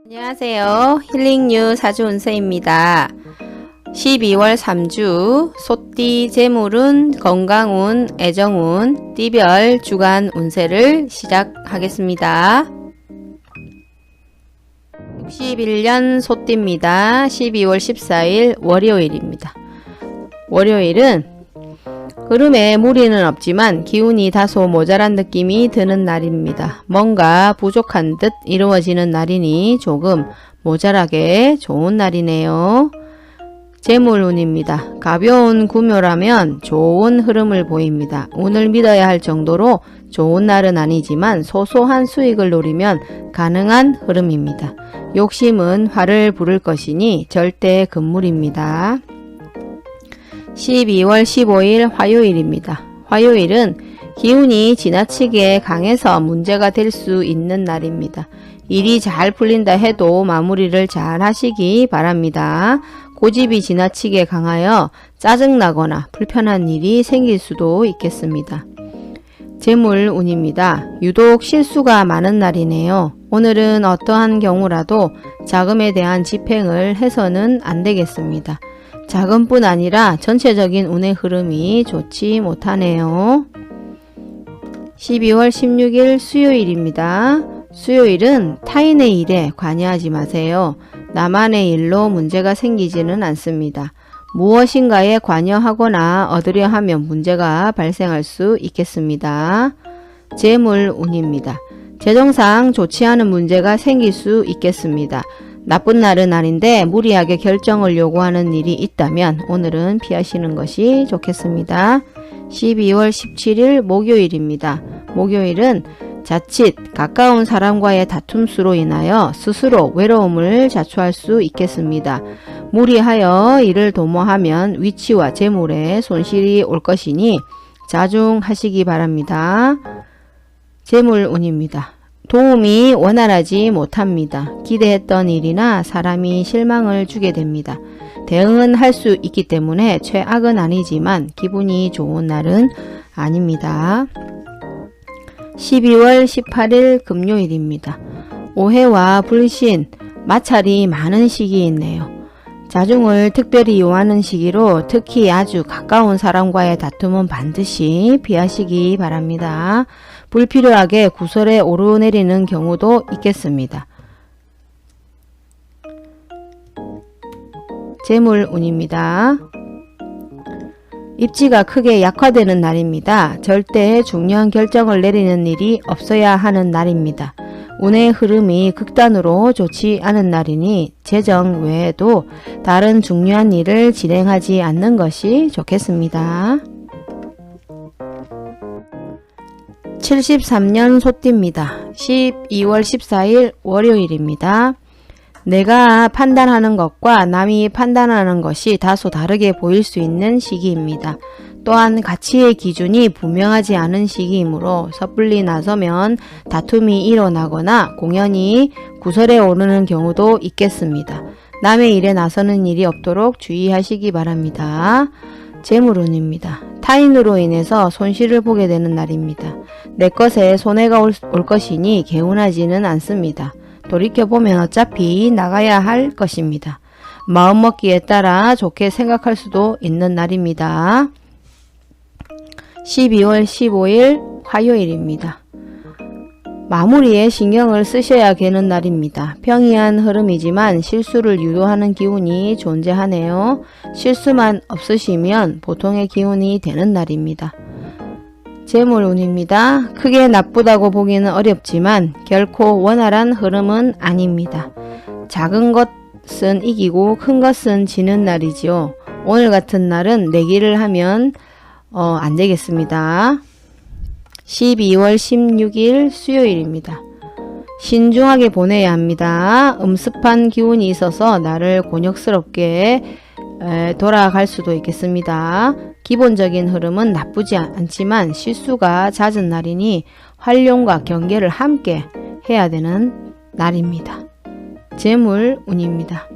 안녕하세요. 힐링뉴 사주운세입니다. 12월 3주 소띠 재물운, 건강운, 애정운, 띠별 주간 운세를 시작하겠습니다. 61년 소띠입니다. 12월 14일 월요일입니다. 월요일은 흐름에 무리는 없지만 기운이 다소 모자란 느낌이 드는 날입니다. 뭔가 부족한 듯 이루어지는 날이니 조금 모자라게 좋은 날이네요. 재물운입니다. 가벼운 구묘라면 좋은 흐름을 보입니다. 운을 믿어야 할 정도로 좋은 날은 아니지만 소소한 수익을 노리면 가능한 흐름입니다. 욕심은 화를 부를 것이니 절대 금물입니다. 12월 15일 화요일입니다. 화요일은 기운이 지나치게 강해서 문제가 될 수 있는 날입니다. 일이 잘 풀린다 해도 마무리를 잘 하시기 바랍니다. 고집이 지나치게 강하여 짜증나거나 불편한 일이 생길 수도 있겠습니다. 재물운입니다. 유독 실수가 많은 날이네요. 오늘은 어떠한 경우라도 자금에 대한 집행을 해서는 안 되겠습니다. 자금뿐 아니라 전체적인 운의 흐름이 좋지 못하네요. 12월 16일 수요일입니다. 수요일은 타인의 일에 관여하지 마세요. 나만의 일로 문제가 생기지는 않습니다. 무엇인가에 관여하거나 얻으려 하면 문제가 발생할 수 있겠습니다. 재물운입니다. 재정상 좋지 않은 문제가 생길 수 있겠습니다. 나쁜 날은 아닌데 무리하게 결정을 요구하는 일이 있다면 오늘은 피하시는 것이 좋겠습니다. 12월 17일 목요일입니다. 목요일은 자칫 가까운 사람과의 다툼수로 인하여 스스로 외로움을 자초할 수 있겠습니다. 무리하여 일을 도모하면 위치와 재물에 손실이 올 것이니 자중하시기 바랍니다. 재물운입니다. 도움이 원활하지 못합니다. 기대했던 일이나 사람이 실망을 주게 됩니다. 대응은 할 수 있기 때문에 최악은 아니지만 기분이 좋은 날은 아닙니다. 12월 18일 금요일입니다. 오해와 불신, 마찰이 많은 시기이네요. 자중을 특별히 요하는 시기로 특히 아주 가까운 사람과의 다툼은 반드시 피하시기 바랍니다. 불필요하게 구설에 오르내리는 경우도 있겠습니다. 재물운입니다. 입지가 크게 약화되는 날입니다. 절대 중요한 결정을 내리는 일이 없어야 하는 날입니다. 운의 흐름이 극단으로 좋지 않은 날이니 재정 외에도 다른 중요한 일을 진행하지 않는 것이 좋겠습니다. 73년 소띠입니다. 12월 14일 월요일입니다. 내가 판단하는 것과 남이 판단하는 것이 다소 다르게 보일 수 있는 시기입니다. 또한 가치의 기준이 분명하지 않은 시기이므로 섣불리 나서면 다툼이 일어나거나 공연이 구설에 오르는 경우도 있겠습니다. 남의 일에 나서는 일이 없도록 주의하시기 바랍니다. 재물운입니다. 타인으로 인해서 손실을 보게 되는 날입니다. 내 것에 손해가 올 것이니 개운하지는 않습니다. 돌이켜보면 어차피 나가야 할 것입니다. 마음먹기에 따라 좋게 생각할 수도 있는 날입니다. 12월 15일 화요일입니다. 마무리에 신경을 쓰셔야 되는 날입니다. 평이한 흐름이지만 실수를 유도하는 기운이 존재하네요. 실수만 없으시면 보통의 기운이 되는 날입니다. 재물운입니다. 크게 나쁘다고 보기는 어렵지만 결코 원활한 흐름은 아닙니다. 작은 것은 이기고 큰 것은 지는 날이지요. 오늘 같은 날은 내기를 하면 안 되겠습니다. 12월 16일 수요일입니다. 신중하게 보내야 합니다. 음습한 기운이 있어서 나를 곤욕스럽게 돌아갈 수도 있겠습니다. 기본적인 흐름은 나쁘지 않지만 실수가 잦은 날이니 활용과 경계를 함께 해야 되는 날입니다. 재물운입니다.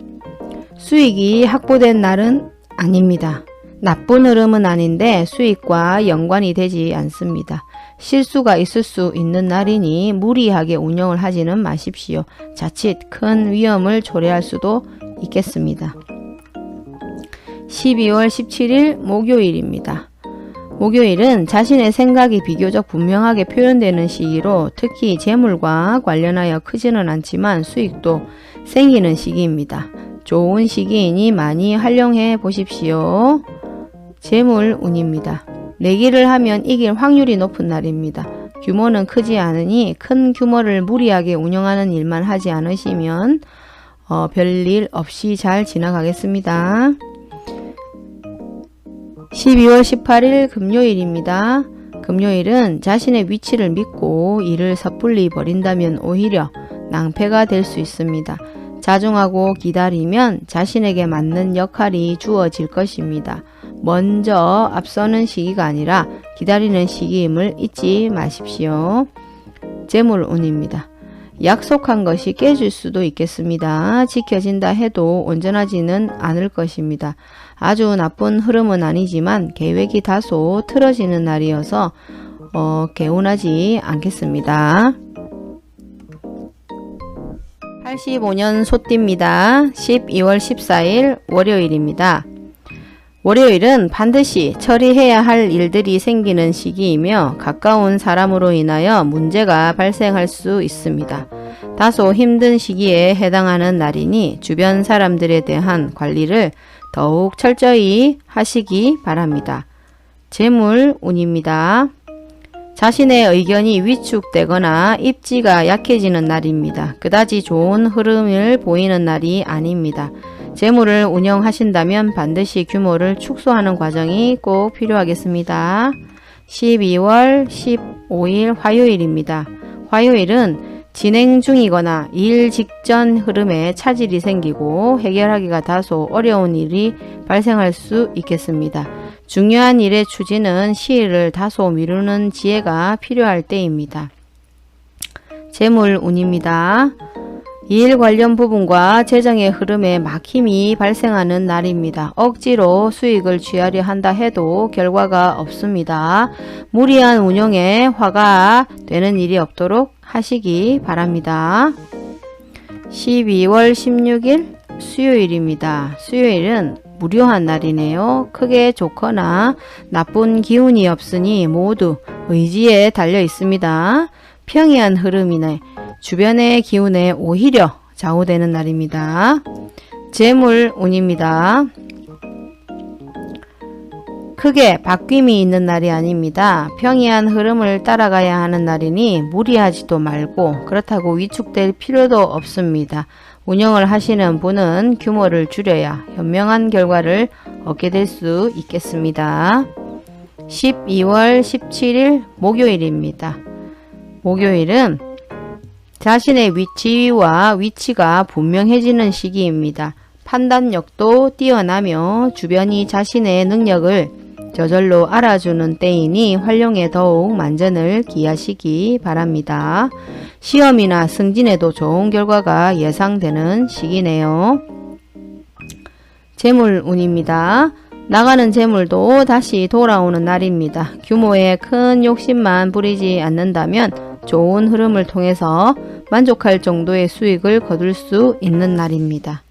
수익이 확보된 날은 아닙니다. 나쁜 흐름은 아닌데 수익과 연관이 되지 않습니다. 실수가 있을 수 있는 날이니 무리하게 운영을 하지는 마십시오. 자칫 큰 위험을 초래할 수도 있겠습니다. 12월 17일 목요일입니다. 목요일은 자신의 생각이 비교적 분명하게 표현되는 시기로 특히 재물과 관련하여 크지는 않지만 수익도 생기는 시기입니다. 좋은 시기이니 많이 활용해 보십시오. 재물운입니다. 내기를 하면 이길 확률이 높은 날입니다. 규모는 크지 않으니 큰 규모를 무리하게 운영하는 일만 하지 않으시면 별일 없이 잘 지나가겠습니다. 12월 18일 금요일입니다. 금요일은 자신의 위치를 믿고 일을 섣불리 버린다면 오히려 낭패가 될 수 있습니다. 자중하고 기다리면 자신에게 맞는 역할이 주어질 것입니다. 먼저 앞서는 시기가 아니라 기다리는 시기임을 잊지 마십시오. 재물운입니다. 약속한 것이 깨질 수도 있겠습니다. 지켜진다 해도 온전하지는 않을 것입니다. 아주 나쁜 흐름은 아니지만 계획이 다소 틀어지는 날이어서 개운하지 않겠습니다. 85년 소띠입니다. 12월 14일 월요일입니다. 월요일은 반드시 처리해야 할 일들이 생기는 시기이며 가까운 사람으로 인하여 문제가 발생할 수 있습니다. 다소 힘든 시기에 해당하는 날이니 주변 사람들에 대한 관리를 더욱 철저히 하시기 바랍니다. 재물운입니다. 자신의 의견이 위축되거나 입지가 약해지는 날입니다. 그다지 좋은 흐름을 보이는 날이 아닙니다. 재물을 운영하신다면 반드시 규모를 축소하는 과정이 꼭 필요하겠습니다. 12월 15일 화요일입니다. 화요일은 진행 중이거나 일 직전 흐름에 차질이 생기고 해결하기가 다소 어려운 일이 발생할 수 있겠습니다. 중요한 일의 추진은 시일을 다소 미루는 지혜가 필요할 때입니다. 재물운입니다. 일 관련 부분과 재정의 흐름에 막힘이 발생하는 날입니다. 억지로 수익을 취하려 한다 해도 결과가 없습니다. 무리한 운용에 화가 되는 일이 없도록 하시기 바랍니다. 12월 16일 수요일입니다. 수요일은 무료한 날이네요. 크게 좋거나 나쁜 기운이 없으니 모두 의지에 달려 있습니다. 평이한 흐름이네. 주변의 기운에 오히려 좌우되는 날입니다. 재물운입니다. 크게 바뀜이 있는 날이 아닙니다. 평이한 흐름을 따라가야 하는 날이니 무리하지도 말고 그렇다고 위축될 필요도 없습니다. 운영을 하시는 분은 규모를 줄여야 현명한 결과를 얻게 될 수 있겠습니다. 12월 17일 목요일입니다. 목요일은 자신의 지위와 위치가 분명해지는 시기입니다. 판단력도 뛰어나며 주변이 자신의 능력을 저절로 알아주는 때이니 활용에 더욱 만전을 기하시기 바랍니다. 시험이나 승진에도 좋은 결과가 예상되는 시기네요. 재물운입니다. 나가는 재물도 다시 돌아오는 날입니다. 규모에 큰 욕심만 부리지 않는다면 좋은 흐름을 통해서 만족할 정도의 수익을 거둘 수 있는 날입니다.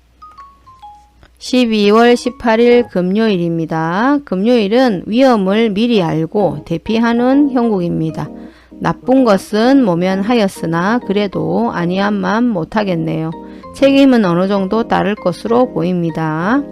12월 18일 금요일입니다. 금요일은 위험을 미리 알고 대피하는 형국입니다. 나쁜 것은 모면하였으나 그래도 아니함만 못하겠네요. 책임은 어느 정도 따를 것으로 보입니다.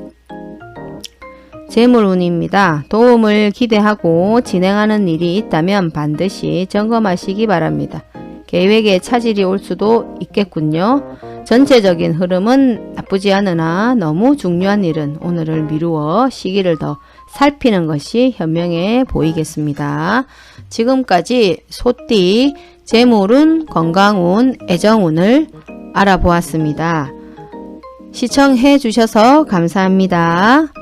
재물운입니다. 도움을 기대하고 진행하는 일이 있다면 반드시 점검하시기 바랍니다. 계획에 차질이 올 수도 있겠군요. 전체적인 흐름은 나쁘지 않으나 너무 중요한 일은 오늘을 미루어 시기를 더 살피는 것이 현명해 보이겠습니다. 지금까지 소띠, 재물운, 건강운, 애정운을 알아보았습니다. 시청해 주셔서 감사합니다.